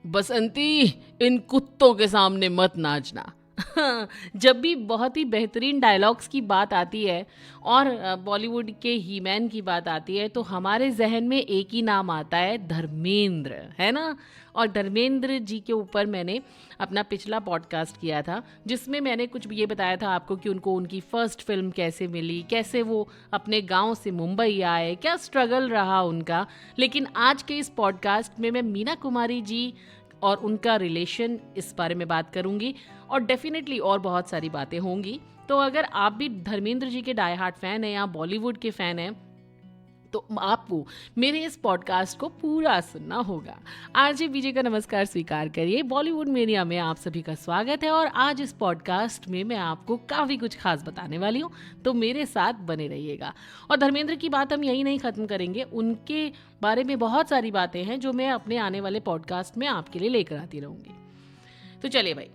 बसंती, इन कुत्तों के सामने मत नाचना। जब भी बहुत ही बेहतरीन डायलॉग्स की बात आती है और बॉलीवुड के हीमैन की बात आती है तो हमारे जहन में एक ही नाम आता है, धर्मेंद्र, है ना। और धर्मेंद्र जी के ऊपर मैंने अपना पिछला पॉडकास्ट किया था जिसमें मैंने कुछ ये बताया था आपको कि उनको उनकी फर्स्ट फिल्म कैसे मिली, कैसे वो अपने गांव से मुंबई आए, क्या स्ट्रगल रहा उनका। लेकिन आज के इस पॉडकास्ट में मैं मीना कुमारी जी और उनका रिलेशन इस बारे में बात करूंगी और डेफिनेटली और बहुत सारी बातें होंगी। तो अगर आप भी धर्मेंद्र जी के डाई हार्ट फैन हैं या बॉलीवुड के फैन हैं तो आपको मेरे इस पॉडकास्ट को पूरा सुनना होगा। आरजे विजय का नमस्कार स्वीकार करिए। बॉलीवुड मीडिया में आप सभी का स्वागत है और आज इस पॉडकास्ट में मैं आपको काफ़ी कुछ खास बताने वाली हूँ, तो मेरे साथ बने रहिएगा। और धर्मेंद्र की बात हम यही नहीं ख़त्म करेंगे, उनके बारे में बहुत सारी बातें हैं जो मैं अपने आने वाले पॉडकास्ट में आपके लिए लेकर आती रहूँगी। तो चलिए भाई,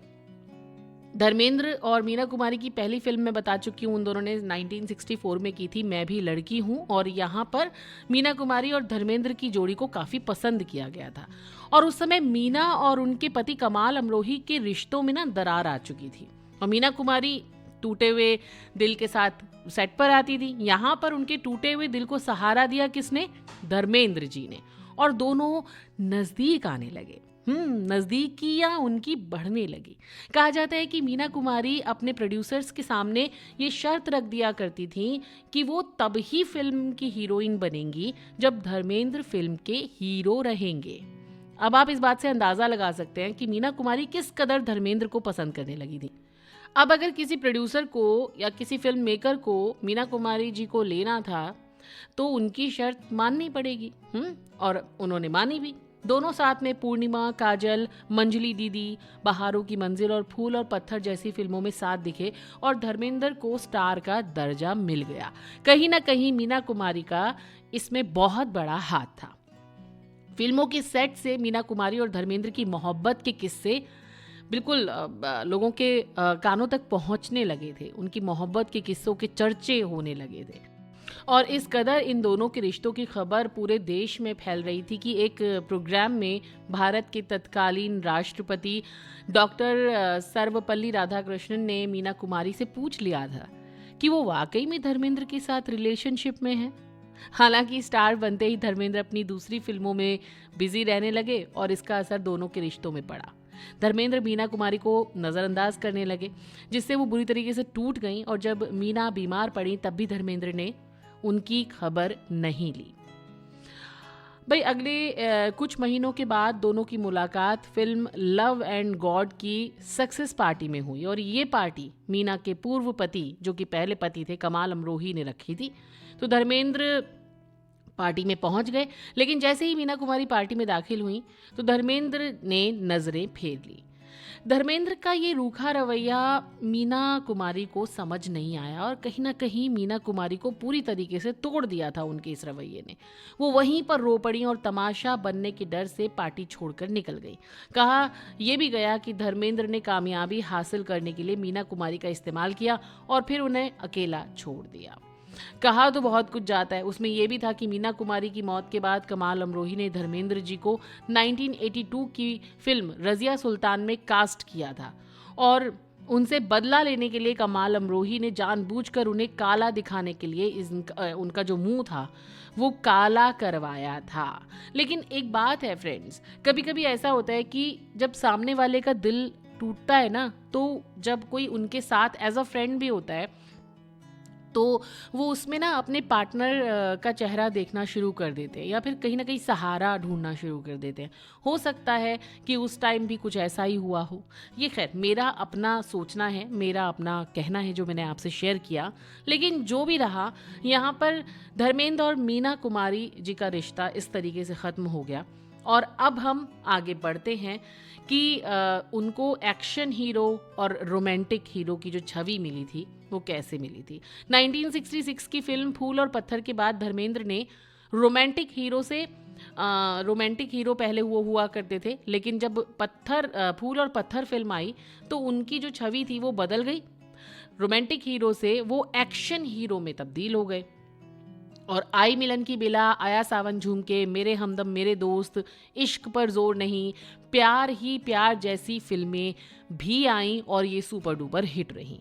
धर्मेंद्र और मीना कुमारी की पहली फिल्म मैं बता चुकी हूँ, उन दोनों ने 1964 में की थी, मैं भी लड़की हूँ। और यहाँ पर मीना कुमारी और धर्मेंद्र की जोड़ी को काफ़ी पसंद किया गया था और उस समय मीना और उनके पति कमाल अमरोही के रिश्तों में ना दरार आ चुकी थी और मीना कुमारी टूटे हुए दिल के साथ सेट पर आती थी। यहाँ पर उनके टूटे हुए दिल को सहारा दिया किसने? धर्मेंद्र जी ने। और दोनों नज़दीक आने लगे। नज़दीकियाँ उनकी बढ़ने लगी। कहा जाता है कि मीना कुमारी अपने प्रोड्यूसर्स के सामने ये शर्त रख दिया करती थी कि वो तब ही फिल्म की हीरोइन बनेंगी जब धर्मेंद्र फिल्म के हीरो रहेंगे। अब आप इस बात से अंदाज़ा लगा सकते हैं कि मीना कुमारी किस कदर धर्मेंद्र को पसंद करने लगी थी। अब अगर किसी प्रोड्यूसर को या किसी फिल्म मेकर को मीना कुमारी जी को लेना था तो उनकी शर्त माननी पड़ेगी। और उन्होंने मानी भी। दोनों साथ में पूर्णिमा, काजल, मंजली दीदी, बहारों की मंजिल और फूल और पत्थर जैसी फिल्मों में साथ दिखे और धर्मेंद्र को स्टार का दर्जा मिल गया। कहीं ना कहीं मीना कुमारी का इसमें बहुत बड़ा हाथ था। फिल्मों के सेट से मीना कुमारी और धर्मेंद्र की मोहब्बत के किस्से बिल्कुल लोगों के कानों तक पहुंचने लगे थे। उनकी मोहब्बत के किस्सों के चर्चे होने लगे थे और इस कदर इन दोनों के रिश्तों की खबर पूरे देश में फैल रही थी कि एक प्रोग्राम में भारत के तत्कालीन राष्ट्रपति डॉक्टर सर्वपल्ली राधाकृष्णन ने मीना कुमारी से पूछ लिया था कि वो वाकई में धर्मेंद्र के साथ रिलेशनशिप में है। हालांकि स्टार बनते ही धर्मेंद्र अपनी दूसरी फिल्मों में बिजी रहने लगे और इसका असर दोनों के रिश्तों में पड़ा। धर्मेंद्र मीना कुमारी को नज़रअंदाज करने लगे जिससे वो बुरी तरीके से टूट गईं और जब मीना बीमार पड़ी तब भी धर्मेंद्र ने उनकी खबर नहीं ली। भाई अगले कुछ महीनों के बाद दोनों की मुलाकात फिल्म लव एंड गॉड की सक्सेस पार्टी में हुई और ये पार्टी मीना के पूर्व पति, जो कि पहले पति थे, कमाल अमरोही ने रखी थी। तो धर्मेंद्र पार्टी में पहुंच गए, लेकिन जैसे ही मीना कुमारी पार्टी में दाखिल हुई तो धर्मेंद्र ने नज़रें फेर ली। धर्मेंद्र का ये रूखा रवैया मीना कुमारी को समझ नहीं आया और कहीं ना कहीं मीना कुमारी को पूरी तरीके से तोड़ दिया था उनके इस रवैये ने। वो वहीं पर रो पड़ी और तमाशा बनने के डर से पार्टी छोड़कर निकल गई। कहा यह भी गया कि धर्मेंद्र ने कामयाबी हासिल करने के लिए मीना कुमारी का इस्तेमाल किया और फिर उन्हें अकेला छोड़ दिया। कहा तो बहुत कुछ जाता है, उसमें यह भी था कि मीना कुमारी की मौत के बाद कमाल अमरोही ने धर्मेंद्र जी को 1982 की फिल्म रजिया सुल्तान में कास्ट किया था और उनसे बदला लेने के लिए कमाल अमरोही ने जानबूझकर उन्हें काला दिखाने के लिए उनका जो मुंह था वो काला करवाया था। लेकिन एक बात है फ्रेंड्स, कभी कभी ऐसा होता है कि जब सामने वाले का दिल टूटता है ना, तो जब कोई उनके साथ एज अ फ्रेंड भी होता है तो वो उसमें ना अपने पार्टनर का चेहरा देखना शुरू कर देते हैं या फिर कहीं ना कहीं सहारा ढूंढना शुरू कर देते हैं। हो सकता है कि उस टाइम भी कुछ ऐसा ही हुआ हो। ये खैर मेरा अपना सोचना है, मेरा अपना कहना है जो मैंने आपसे शेयर किया। लेकिन जो भी रहा, यहाँ पर धर्मेंद्र और मीना कुमारी जी का रिश्ता इस तरीके से ख़त्म हो गया और अब हम आगे बढ़ते हैं कि उनको एक्शन हीरो और रोमांटिक हीरो की जो छवि मिली थी वो कैसे मिली थी। 1966 की फिल्म फूल और पत्थर के बाद धर्मेंद्र ने रोमांटिक हीरो पहले हुआ करते थे, लेकिन जब फूल और पत्थर फिल्म आई तो उनकी जो छवि थी वो बदल गई। रोमांटिक हीरो से वो एक्शन हीरो में तब्दील हो गए और आई मिलन की बिला, आया सावन झूम के, मेरे हमदम मेरे दोस्त, इश्क पर जोर नहीं, प्यार ही प्यार जैसी फिल्में भी आईं और ये सुपर डुपर हिट रहीं।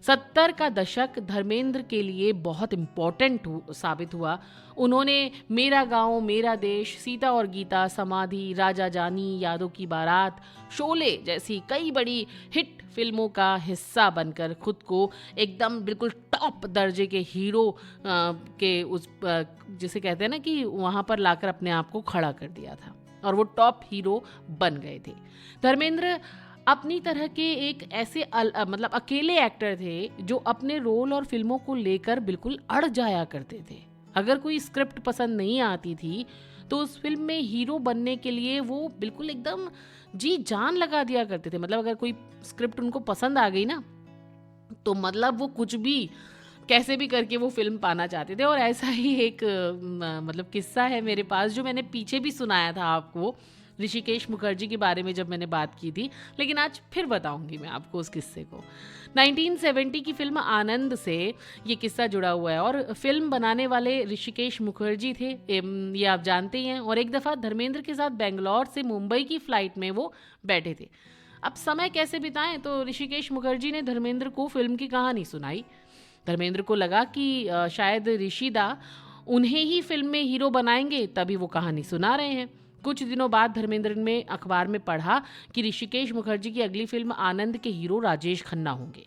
70 का दशक धर्मेंद्र के लिए बहुत इम्पोर्टेंट साबित हुआ। उन्होंने मेरा गांव मेरा देश, सीता और गीता, समाधि, राजा जानी, यादों की बारात, शोले जैसी कई बड़ी हिट फिल्मों का हिस्सा बनकर खुद को एकदम बिल्कुल टॉप दर्जे के हीरो के उस जिसे कहते हैं ना कि वहाँ पर लाकर अपने आप को खड़ा कर दिया था और वो टॉप हीरो बन गए थे। धर्मेंद्र अपनी तरह के एक ऐसे मतलब अकेले एक्टर थे जो अपने रोल और फिल्मों को लेकर बिल्कुल अड़ जाया करते थे। अगर कोई स्क्रिप्ट पसंद नहीं आती थी तो उस फिल्म में हीरो बनने के लिए वो बिल्कुल एकदम जी जान लगा दिया करते थे। मतलब अगर कोई स्क्रिप्ट उनको पसंद आ गई ना तो मतलब वो कुछ भी कैसे भी करके वो फिल्म पाना चाहते थे। और ऐसा ही एक मतलब किस्सा है मेरे पास जो मैंने पीछे भी सुनाया था आपको, ऋषिकेश मुखर्जी के बारे में जब मैंने बात की थी, लेकिन आज फिर बताऊंगी मैं आपको उस किस्से को। 1970 की फिल्म आनंद से ये किस्सा जुड़ा हुआ है और फिल्म बनाने वाले ऋषिकेश मुखर्जी थे, ये आप जानते ही हैं। और एक दफ़ा धर्मेंद्र के साथ बेंगलोर से मुंबई की फ़्लाइट में वो बैठे थे। अब समय कैसे बिताएं, तो ऋषिकेश मुखर्जी ने धर्मेंद्र को फिल्म की कहानी सुनाई। धर्मेंद्र को लगा कि शायद ऋषिदा उन्हें ही फिल्म में हीरो बनाएंगे, तभी वो कहानी सुना रहे हैं। कुछ दिनों बाद धर्मेंद्र ने अखबार में पढ़ा कि ऋषिकेश मुखर्जी की अगली फिल्म आनंद के हीरो राजेश खन्ना होंगे।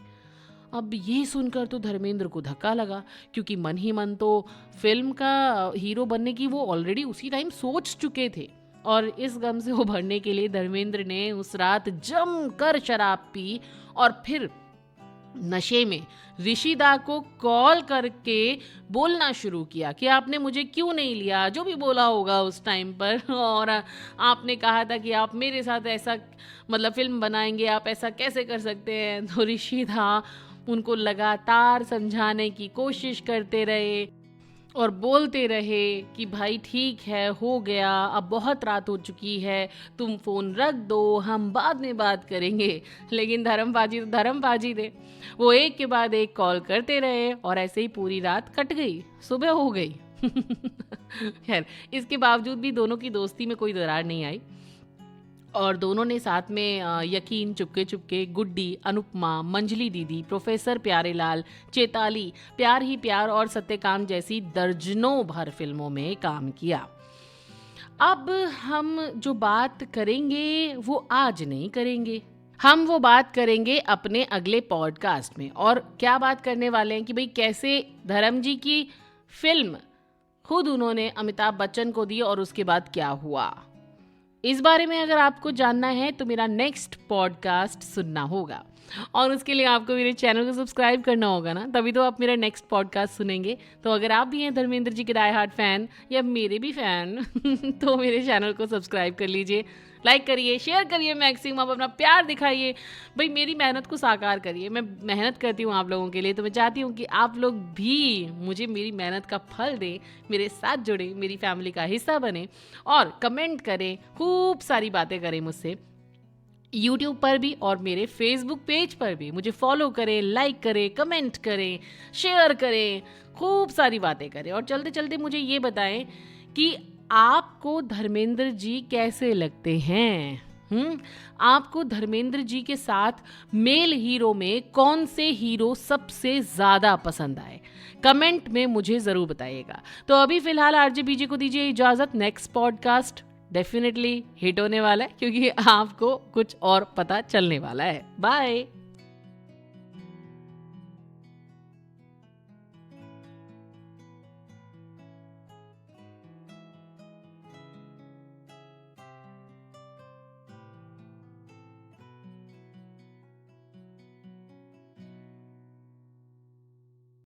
अब ये सुनकर तो धर्मेंद्र को धक्का लगा, क्योंकि मन ही मन तो फिल्म का हीरो बनने की वो ऑलरेडी उसी टाइम सोच चुके थे। और इस गम से उभरने के लिए धर्मेंद्र ने उस रात जमकर शराब पी और फिर नशे में ऋषिदा को कॉल करके बोलना शुरू किया कि आपने मुझे क्यों नहीं लिया, जो भी बोला होगा उस टाइम पर। और आपने कहा था कि आप मेरे साथ ऐसा मतलब फिल्म बनाएंगे, आप ऐसा कैसे कर सकते हैं। तो ऋषिदा उनको लगातार समझाने की कोशिश करते रहे और बोलते रहे कि भाई ठीक है, हो गया, अब बहुत रात हो चुकी है, तुम फ़ोन रख दो, हम बाद में बात करेंगे। लेकिन धर्मबाजी तो धर्मबाजी थे, वो एक के बाद एक कॉल करते रहे और ऐसे ही पूरी रात कट गई, सुबह हो गई। खैर, इसके बावजूद भी दोनों की दोस्ती में कोई दरार नहीं आई और दोनों ने साथ में यकीन, चुपके चुपके, गुड्डी, अनुपमा, मंजली दीदी, प्रोफेसर प्यारेलाल, चेताली, प्यार ही प्यार और सत्यकाम जैसी दर्जनों भर फिल्मों में काम किया। अब हम जो बात करेंगे वो आज नहीं करेंगे, हम वो बात करेंगे अपने अगले पॉडकास्ट में। और क्या बात करने वाले हैं कि भाई कैसे धर्म जी की फिल्म खुद उन्होंने अमिताभ बच्चन को दी और उसके बाद क्या हुआ। इस बारे में अगर आपको जानना है तो मेरा नेक्स्ट पॉडकास्ट सुनना होगा और उसके लिए आपको मेरे चैनल को सब्सक्राइब करना होगा ना, तभी तो आप मेरा नेक्स्ट पॉडकास्ट सुनेंगे। तो अगर आप भी हैं धर्मेंद्र जी के डाई हार्ट फैन या मेरे भी फैन तो मेरे चैनल को सब्सक्राइब कर लीजिए, लाइक करिए, शेयर करिए, मैक्सिमम आप अपना प्यार दिखाइए। भाई मेरी मेहनत को साकार करिए, मैं मेहनत करती हूँ आप लोगों के लिए, तो मैं चाहती हूँ कि आप लोग भी मुझे मेरी मेहनत का फल दें, मेरे साथ जुड़े, मेरी फैमिली का हिस्सा बने और कमेंट करें, खूब सारी बातें करें मुझसे YouTube पर भी और मेरे Facebook पेज पर भी। मुझे फॉलो करें, लाइक करें, कमेंट करें, शेयर करें, खूब सारी बातें करें। और चलते चलते मुझे ये बताएं कि आपको धर्मेंद्र जी कैसे लगते हैं। आपको धर्मेंद्र जी के साथ मेल हीरो में कौन से हीरो सबसे ज़्यादा पसंद आए, कमेंट में मुझे ज़रूर बताइएगा। तो अभी फ़िलहाल RJBJ को दीजिए इजाज़त। नेक्स्ट पॉडकास्ट डेफिनेटली हिट होने वाला है क्योंकि आपको कुछ और पता चलने वाला है। बाय।